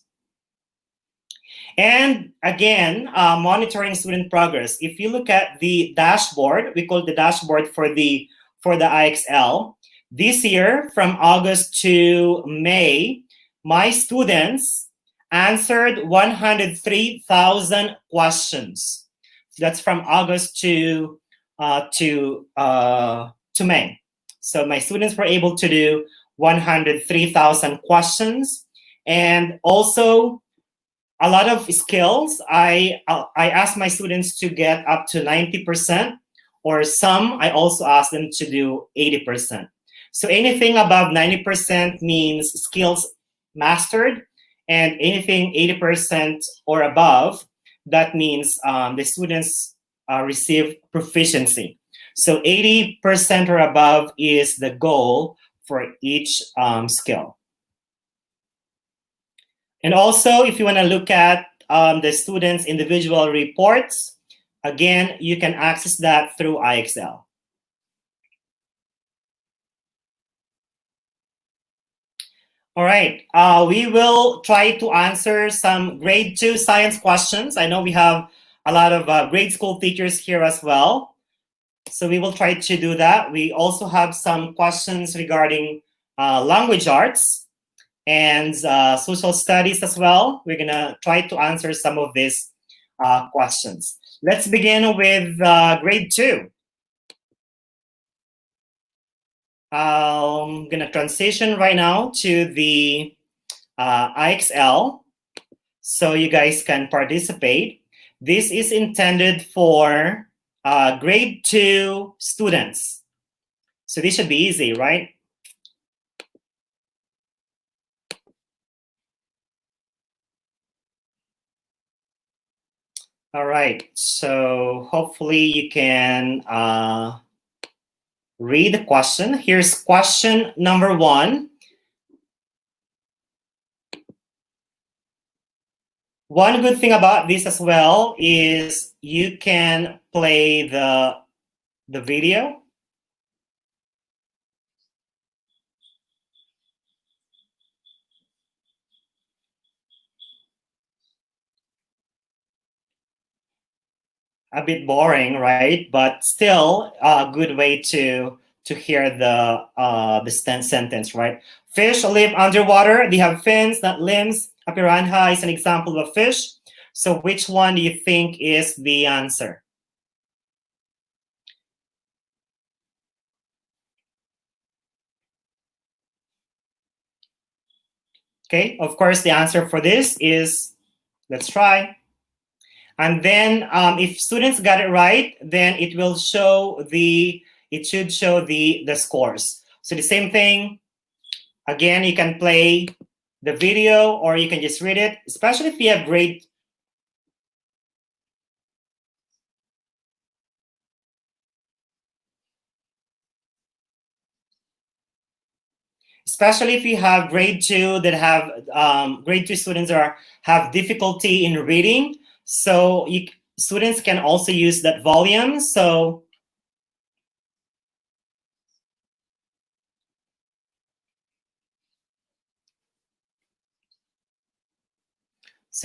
And again, monitoring student progress. If you look at the dashboard, we call it the dashboard for the IXL. This year, from August to May, my students answered 103,000 questions. That's from August to May. So my students were able to do 103,000 questions, and also a lot of skills. I asked my students to get up to 90%, or some I also asked them to do 80%. So anything above 90% means skills mastered, and anything 80% or above, that means the students receive proficiency. So 80% or above is the goal for each skill. And also, if you want to look at the students' individual reports, again, you can access that through IXL. All right, we will try to answer some grade 2 science questions. I know we have a lot of grade school teachers here as well. So we will try to do that. We also have some questions regarding language arts and social studies as well. We're gonna try to answer some of these questions. Let's begin with grade 2. I'm gonna transition right now to the IXL so you guys can participate. This is intended for grade 2 students. So this should be easy, right? All right, so hopefully you can read the question. Here's question number 1. One good thing about this as well is you can play the video. A bit boring, right? But still a good way to hear the sentence, right? Fish live underwater. They have fins, not limbs. A piranha is an example of a fish. So which one do you think is the answer? Okay, of course, the answer for this is, let's try. And then if students got it right, then it will show it should show the scores. So the same thing, Again, you can play the video or you can just read it, especially if you have grade. Especially if you have grade 2 that have grade 2 students have difficulty in reading. So students can also use that volume. So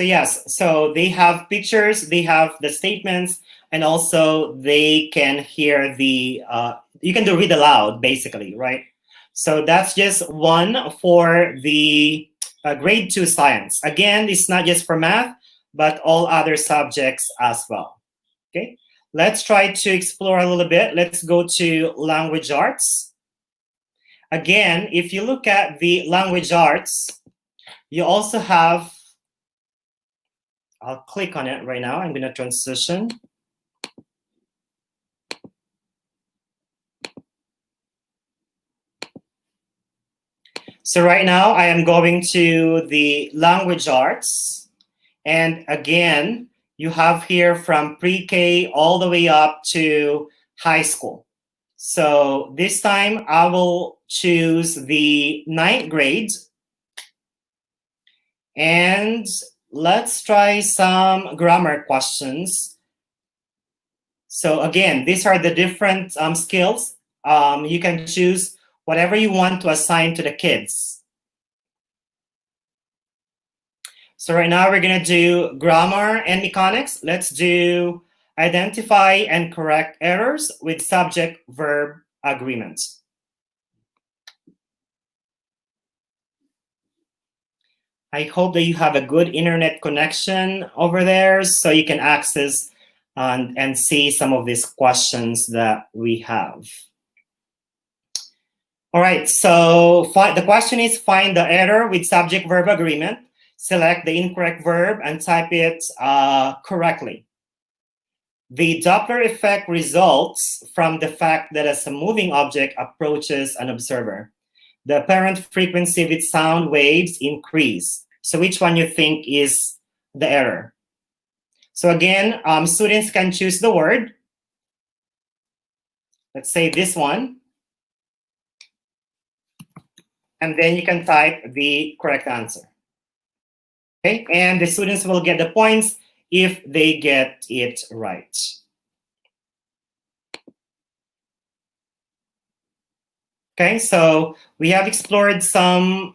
yes, so they have pictures, they have the statements, and also they can hear the, you can do read aloud, basically, right? So that's just one for the grade 2 science. Again, it's not just for math, but all other subjects as well, okay? Let's try to explore a little bit. Let's go to language arts. Again, if you look at the language arts, you also have, I'll click on it right now. I'm going to transition. So right now I am going to the language arts. And again, you have here from pre-K all the way up to high school. So this time I will choose the 9th grade. And let's try some grammar questions. So again, these are the different skills. You can choose whatever you want to assign to the kids. So right now we're gonna do grammar and mechanics. Let's do identify and correct errors with subject-verb agreement. I hope that you have a good internet connection over there so you can access and see some of these questions that we have. All right, so the question is find the error with subject-verb agreement. Select the incorrect verb and type it correctly. The Doppler effect results from the fact that as a moving object approaches an observer, the apparent frequency with sound waves increase. So which one you think is the error? So again, students can choose the word. Let's say this one. And then you can type the correct answer. Okay, and the students will get the points if they get it right. Okay, so we have explored some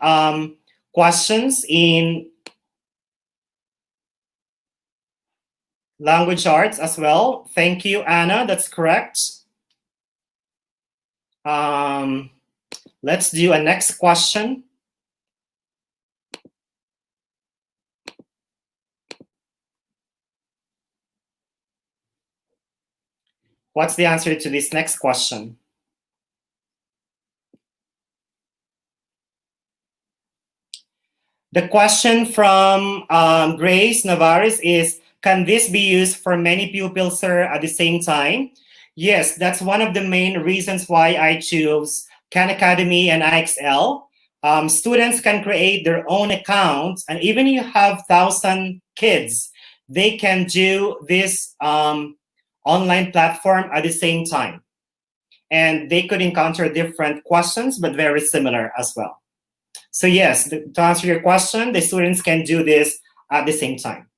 questions in language arts as well. Thank you, Anna, that's correct. Let's do a next question. What's the answer to this next question? The question from Grace Navarez is, can this be used for many pupils, sir, at the same time? Yes, that's one of the main reasons why I choose Khan Academy and IXL. Students can create their own accounts, and even if you have 1,000 kids, they can do this online platform at the same time. And they could encounter different questions, but very similar as well. So yes, to answer your question, the students can do this at the same time.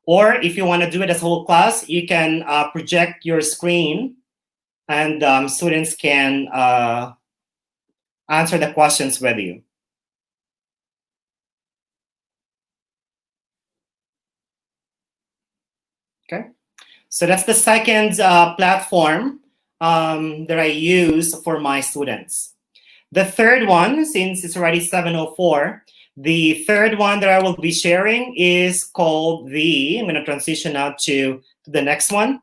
Or if you want to do it as a whole class, you can project your screen and students can answer the questions with you. Okay, so that's the second platform that I use for my students. The third one, since it's already 7:04, the third one that I will be sharing is called the, I'm going to transition now to the next one.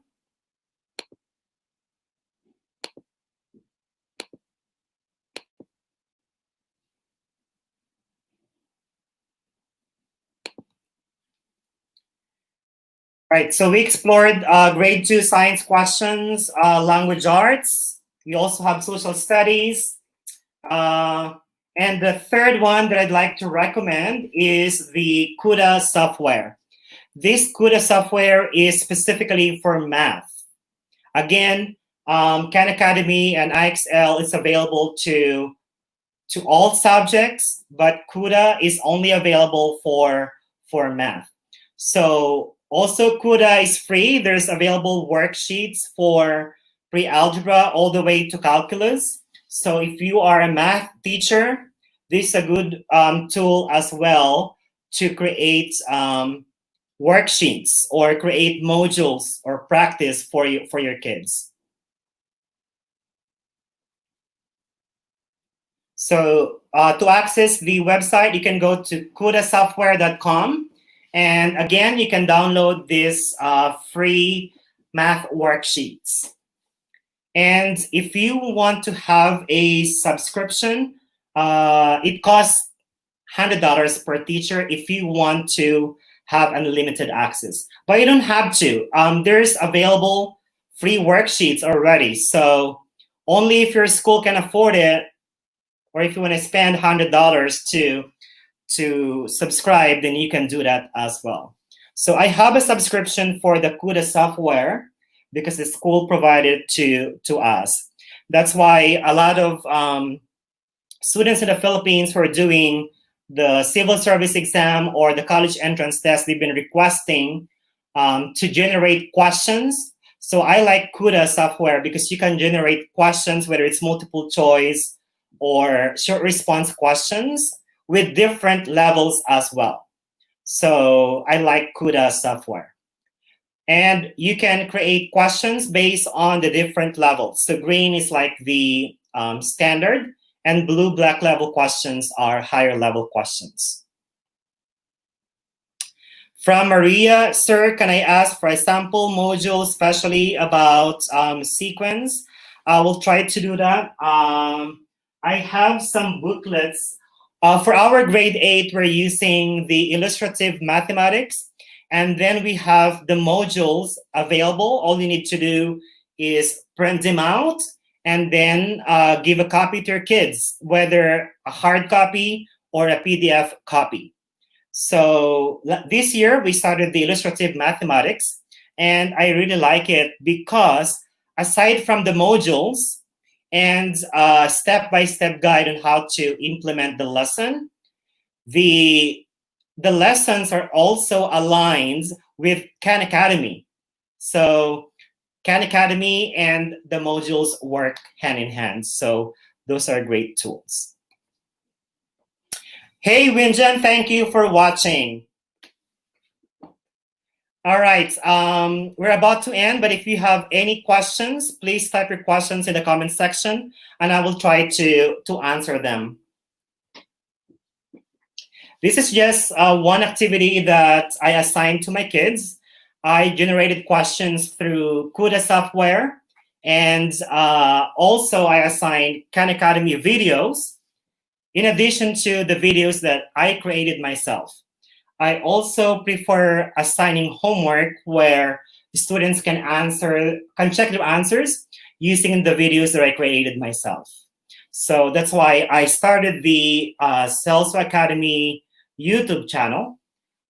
Right, so we explored grade 2 science questions, language arts. We also have social studies, And the third one that I'd like to recommend is the CUDA software. This CUDA software is specifically for math. Again, Khan Academy and IXL is available to all subjects, but CUDA is only available for math. So also CUDA is free. There's available worksheets for pre-algebra all the way to calculus. So if you are a math teacher, this is a good tool as well to create worksheets or create modules or practice for your kids. So to access the website, you can go to kudasoftware.com. And again, you can download this free math worksheets. And if you want to have a subscription, it costs $100 per teacher if you want to have unlimited access. But you don't have to. There's available free worksheets already. So only if your school can afford it, or if you want to spend $100 to subscribe, then you can do that as well. So I have a subscription for the CUDA software because the school provided to us. That's why a lot of students in the Philippines who are doing the civil service exam or the college entrance test, they've been requesting to generate questions. So I like CUDA software because you can generate questions, whether it's multiple choice or short response questions with different levels as well. So I like CUDA software. And you can create questions based on the different levels. So green is like the standard, and blue, black level questions are higher level questions. From Maria, sir, can I ask for a sample module, especially about sequence? I will try to do that. I have some booklets. For our grade 8, we're using the illustrative mathematics. And then we have the modules available. All you need to do is print them out and then give a copy to your kids, whether a hard copy or a PDF copy. So this year we started the illustrative mathematics, and I really like it because aside from the modules and a step-by-step guide on how to implement the lesson, the lessons are also aligned with Khan Academy. So Khan Academy and the modules work hand in hand. So those are great tools. Hey, Winjan, thank you for watching. All right, we're about to end, but if you have any questions, please type your questions in the comment section, and I will try to answer them. This is just one activity that I assigned to my kids. I generated questions through CUDA software, and also I assigned Khan Academy videos in addition to the videos that I created myself. I also prefer assigning homework where the students can check their answers using the videos that I created myself. So that's why I started the Celzo Academy YouTube channel,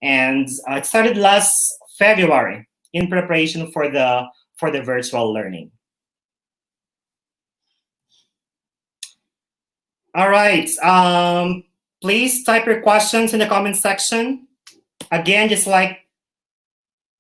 and it started last February in preparation for the virtual learning. All right, please type your questions in the comment section. Again, just like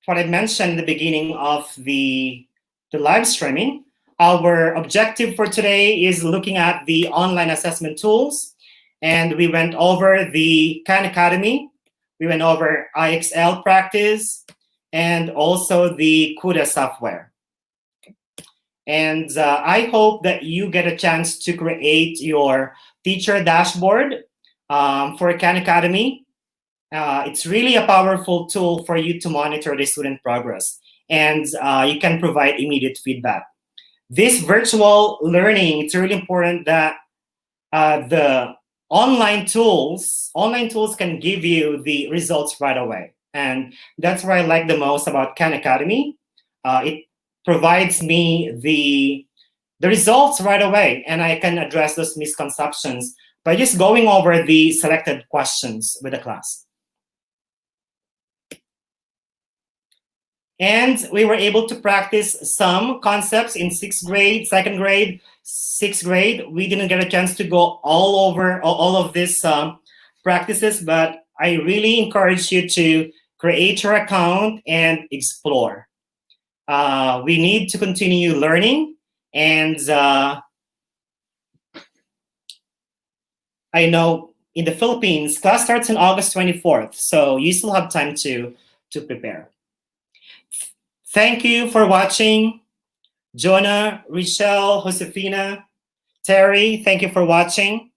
what I mentioned in the beginning of the live streaming, our objective for today is looking at the online assessment tools. And we went over the Khan Academy, we went over IXL practice, and also the CUDA software. And I hope that you get a chance to create your teacher dashboard for Khan Academy. It's really a powerful tool for you to monitor the student progress, and you can provide immediate feedback. This virtual learning, it's really important that the online tools can give you the results right away. And that's what I like the most about Khan Academy. It provides me the results right away, and I can address those misconceptions by just going over the selected questions with the class. And we were able to practice some concepts in 6th grade, 2nd grade, 6th grade. We didn't get a chance to go all over all of these practices, but I really encourage you to create your account and explore. We need to continue learning, and I know in the Philippines, class starts on August 24th, so you still have time to prepare. Thank you for watching. Jonah, Richelle, Josefina, Terry, thank you for watching.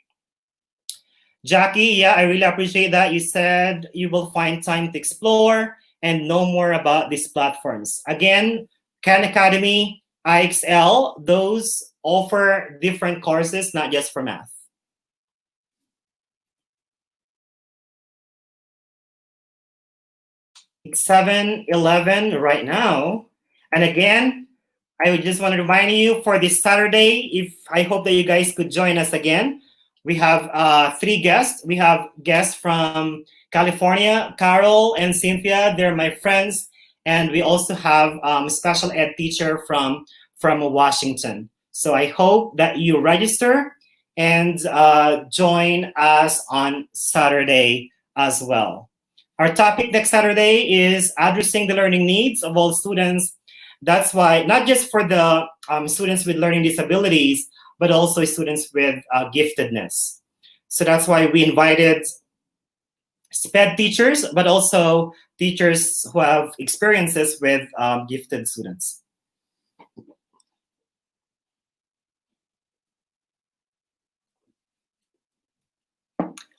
Jackie, yeah, I really appreciate that. You said you will find time to explore and know more about these platforms. Again, Khan Academy, IXL, those offer different courses, not just for math. It's 7:11 right now. And again, I would just want to remind you for this Saturday, I hope that you guys could join us again. We have 3 guests. We have guests from California, Carol and Cynthia. They're my friends. And we also have a special ed teacher from Washington. So I hope that you register and join us on Saturday as well. Our topic next Saturday is addressing the learning needs of all students. That's why, not just for the students with learning disabilities, but also students with giftedness. So that's why we invited SPED teachers, but also teachers who have experiences with gifted students.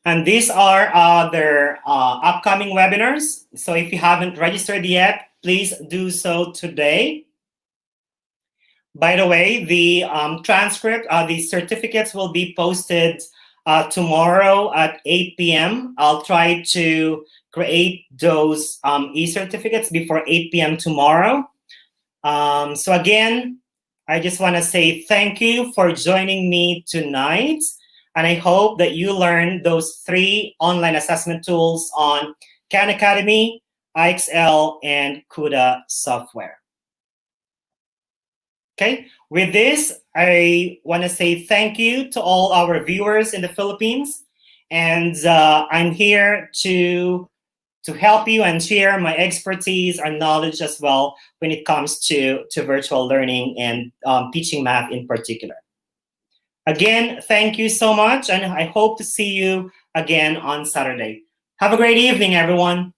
And these are their upcoming webinars. So if you haven't registered yet, please do so today. By the way, the transcript, the certificates will be posted tomorrow at 8 p.m. I'll try to create those e-certificates before 8 p.m. tomorrow. So again, I just want to say thank you for joining me tonight. And I hope that you learn those 3 online assessment tools on Khan Academy, IXL, and CUDA software. Okay, with this, I want to say thank you to all our viewers in the Philippines. And I'm here to help you and share my expertise and knowledge as well when it comes to virtual learning and teaching math in particular. Again, thank you so much, and I hope to see you again on Saturday. Have a great evening, everyone.